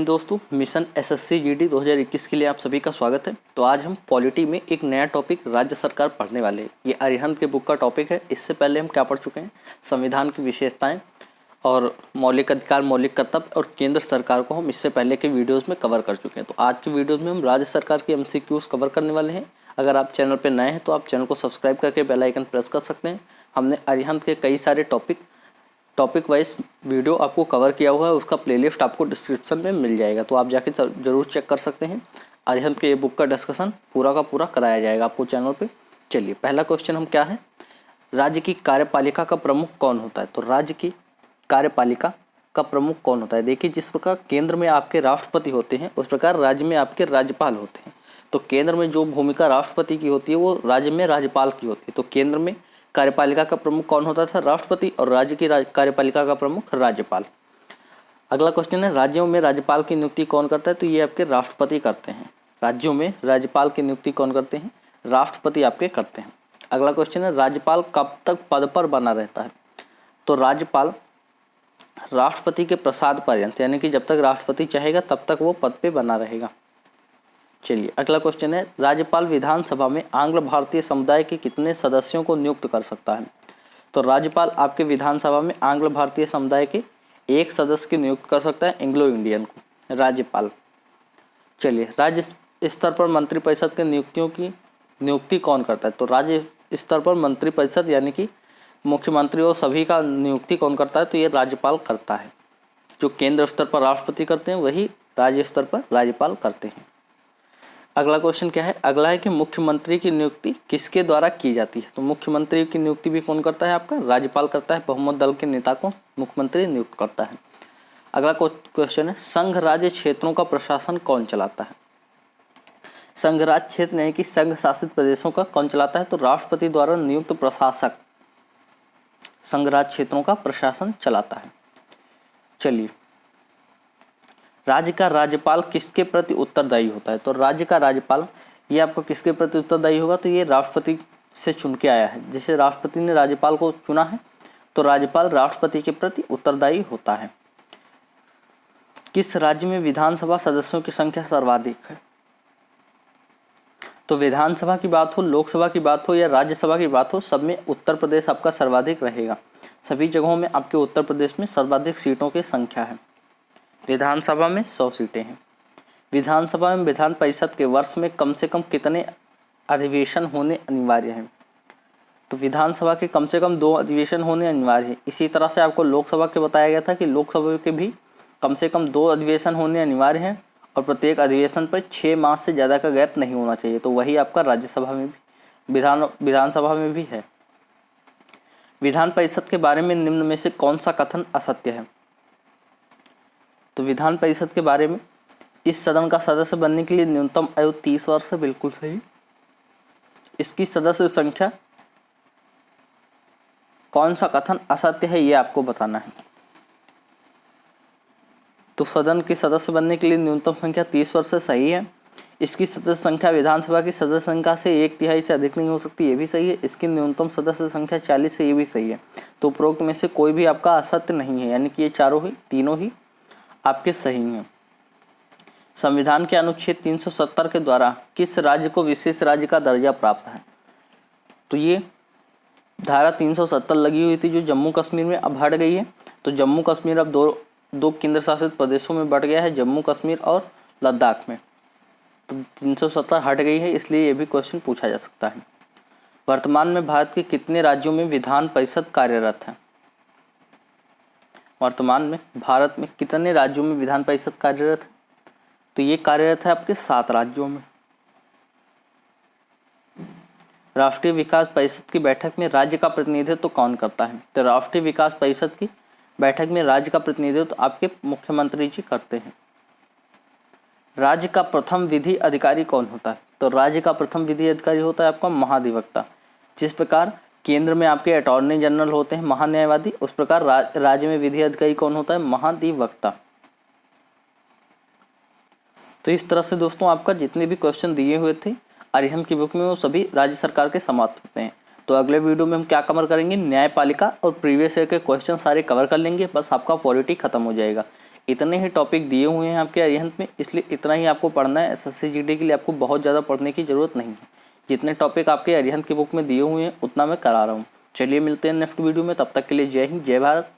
दोस्तों, mission SSC GD 2021 के लिए आप सभी का स्वागत है। तो आज हम पॉलिटी में एक नया टॉपिक राज्य सरकार पढ़ने वाले हैं। ये अरिहंत के बुक का टॉपिक है। इससे पहले हम क्या पढ़ चुके हैं, संविधान की विशेषताएं और मौलिक अधिकार, मौलिक कर्तव्य और केंद्र सरकार को हम इससे पहले के वीडियोज़ में कवर कर चुके हैं। तो आज के वीडियोज़ में हम राज्य सरकार की MCQs कवर करने वाले हैं। अगर आप चैनल पर नए हैं तो आप चैनल को सब्सक्राइब करके बेल आइकन प्रेस कर सकते हैं। हमने अरिहंत के कई सारे टॉपिक वाइज वीडियो आपको कवर किया हुआ है, उसका प्लेलिस्ट आपको डिस्क्रिप्शन में मिल जाएगा, तो आप जाके ज़रूर चेक कर सकते हैं। अरिहंत के ये बुक का डिस्कशन पूरा का पूरा कराया जाएगा आपको चैनल पे। चलिए, पहला क्वेश्चन हम क्या है, राज्य की कार्यपालिका का प्रमुख कौन होता है। तो राज्य की कार्यपालिका का प्रमुख कौन होता है। देखिए, जिस प्रकार केंद्र में आपके राष्ट्रपति होते हैं उस प्रकार राज्य में आपके राज्यपाल होते हैं। तो केंद्र में जो भूमिका राष्ट्रपति की होती है वो राज्य में राज्यपाल की होती है। तो केंद्र में कार्यपालिका का प्रमुख कौन होता था, राष्ट्रपति, और राज्य की कार्यपालिका का प्रमुख राज्यपाल। अगला क्वेश्चन है, राज्यों में राज्यपाल की नियुक्ति कौन करता है। तो ये आपके राष्ट्रपति करते हैं। राज्यों में राज्यपाल की नियुक्ति कौन करते हैं, राष्ट्रपति आपके करते हैं। अगला क्वेश्चन है, राज्यपाल कब तक पद पर बना रहता है। तो राज्यपाल राष्ट्रपति के प्रसाद पर्यंत, यानी कि जब तक राष्ट्रपति चाहेगा तब तक वो पद पे बना रहेगा। चलिए, अगला क्वेश्चन है, राज्यपाल विधानसभा में आंग्ल भारतीय समुदाय के कितने सदस्यों को नियुक्त कर सकता है। तो राज्यपाल आपके विधानसभा में आंग्ल भारतीय समुदाय के एक सदस्य की नियुक्त कर सकता है, एंग्लो इंडियन को, राज्यपाल। चलिए, राज्य स्तर पर मंत्रिपरिषद के नियुक्ति कौन करता है। तो राज्य स्तर पर मंत्रिपरिषद यानी कि मुख्यमंत्री और सभी का नियुक्ति कौन करता है। तो ये राज्यपाल करता है। जो केंद्र स्तर पर राष्ट्रपति करते हैं वही राज्य स्तर पर राज्यपाल करते हैं। अगला क्वेश्चन क्या है, अगला है कि मुख्यमंत्री की नियुक्ति किसके द्वारा की जाती है। तो मुख्यमंत्री की नियुक्ति भी कौन करता है, आपका राज्यपाल करता है। बहुमत दल के नेता को मुख्यमंत्री नियुक्त करता है। अगला क्वेश्चन है, संघ राज्य क्षेत्रों का प्रशासन कौन चलाता है। संघ राज्य क्षेत्र यानी कि संघ शासित प्रदेशों का कौन चलाता है। तो राष्ट्रपति द्वारा नियुक्त प्रशासक संघ राज्य क्षेत्रों का प्रशासन चलाता है। चलिए, राज्य का राज्यपाल किसके प्रति उत्तरदायी होता है। तो राज्य का राज्यपाल ये आपको किसके प्रति उत्तरदायी होगा। तो ये राष्ट्रपति से चुन के आया है। जैसे राष्ट्रपति ने राज्यपाल को चुना है तो राज्यपाल राष्ट्रपति के प्रति उत्तरदायी होता है। किस राज्य में विधानसभा सदस्यों की संख्या सर्वाधिक है। तो विधानसभा की बात हो, लोकसभा की बात हो या राज्यसभा की बात हो, सब में उत्तर प्रदेश आपका सर्वाधिक रहेगा। सभी जगहों में आपके उत्तर प्रदेश में सर्वाधिक सीटों की संख्या है। विधानसभा में 100 सीटें हैं। विधानसभा में विधान परिषद के वर्ष में कम से कम कितने अधिवेशन होने अनिवार्य हैं। तो विधानसभा के कम से कम 2 अधिवेशन होने अनिवार्य है। इसी तरह से आपको लोकसभा के बताया गया था कि लोकसभा के भी कम से कम 2 अधिवेशन होने अनिवार्य हैं और प्रत्येक अधिवेशन पर 6 माह से ज़्यादा का गैप नहीं होना चाहिए। तो वही आपका राज्यसभा में भी विधानसभा में भी है। विधान परिषद के बारे में निम्न में से कौन सा कथन असत्य है। तो विधान परिषद के बारे में, इस सदन का सदस्य बनने के लिए न्यूनतम आयु 30 वर्ष है, बिल्कुल सही। इसकी सदस्य संख्या, कौन सा कथन असत्य है ये आपको बताना है। तो सदन के सदस्य बनने के लिए न्यूनतम संख्या 30 वर्ष से सही है। इसकी सदस्य संख्या विधानसभा की सदस्य संख्या से 1/3 से अधिक नहीं हो सकती, ये भी सही है। इसकी न्यूनतम सदस्य संख्या 40 है, ये भी सही है। तो उपरोक्त में से कोई भी आपका असत्य नहीं है, यानी कि ये तीनों ही आपके सही हैं। संविधान के अनुच्छेद 370 के द्वारा किस राज्य को विशेष राज्य का दर्जा प्राप्त है। तो ये धारा 370 लगी हुई थी जो जम्मू कश्मीर में अब हट गई है। तो जम्मू कश्मीर अब दो केंद्र शासित प्रदेशों में बट गया है, जम्मू कश्मीर और लद्दाख में। तो 370 हट गई है, इसलिए ये भी क्वेश्चन पूछा जा सकता है। वर्तमान में भारत के कितने राज्यों में विधान परिषद कार्यरत है। वर्तमान में भारत में कितने राज्यों में विधान परिषद कार्यरत है। तो ये कार्यरत है आपके 7 राज्यों में। राष्ट्रीय विकास परिषद की बैठक में राज्य का प्रतिनिधित्व कौन करता है। तो राष्ट्रीय विकास परिषद की बैठक में राज्य का प्रतिनिधित्व आपके मुख्यमंत्री जी करते हैं। राज्य का प्रथम विधि अधिकारी कौन होता है। तो राज्य का प्रथम विधि अधिकारी होता है आपका महाधिवक्ता। जिस प्रकार केंद्र में आपके अटॉर्नी जनरल होते हैं महान्यायवादी, उस प्रकार राज्य में विधि अधिकारी कौन होता है, महाधिवक्ता। तो इस तरह से दोस्तों आपका जितने भी क्वेश्चन दिए हुए थे अरिहंत की बुक में वो सभी राज्य सरकार के समाप्त होते हैं। तो अगले वीडियो में हम क्या कवर करेंगे, न्यायपालिका और प्रीवियस ईयर के क्वेश्चन सारे कवर कर लेंगे, बस आपका पॉलिटी खत्म हो जाएगा। इतने ही टॉपिक दिए हुए हैं आपके अरिहंत में, इसलिए इतना ही आपको पढ़ना है। एसएससी जीडी के लिए आपको बहुत ज़्यादा पढ़ने की ज़रूरत नहीं है। जितने टॉपिक आपके अरिहंत की बुक में दिए हुए हैं उतना मैं करा रहा हूँ। चलिए मिलते हैं नेक्स्ट वीडियो में, तब तक के लिए जय हिंद, जय भारत।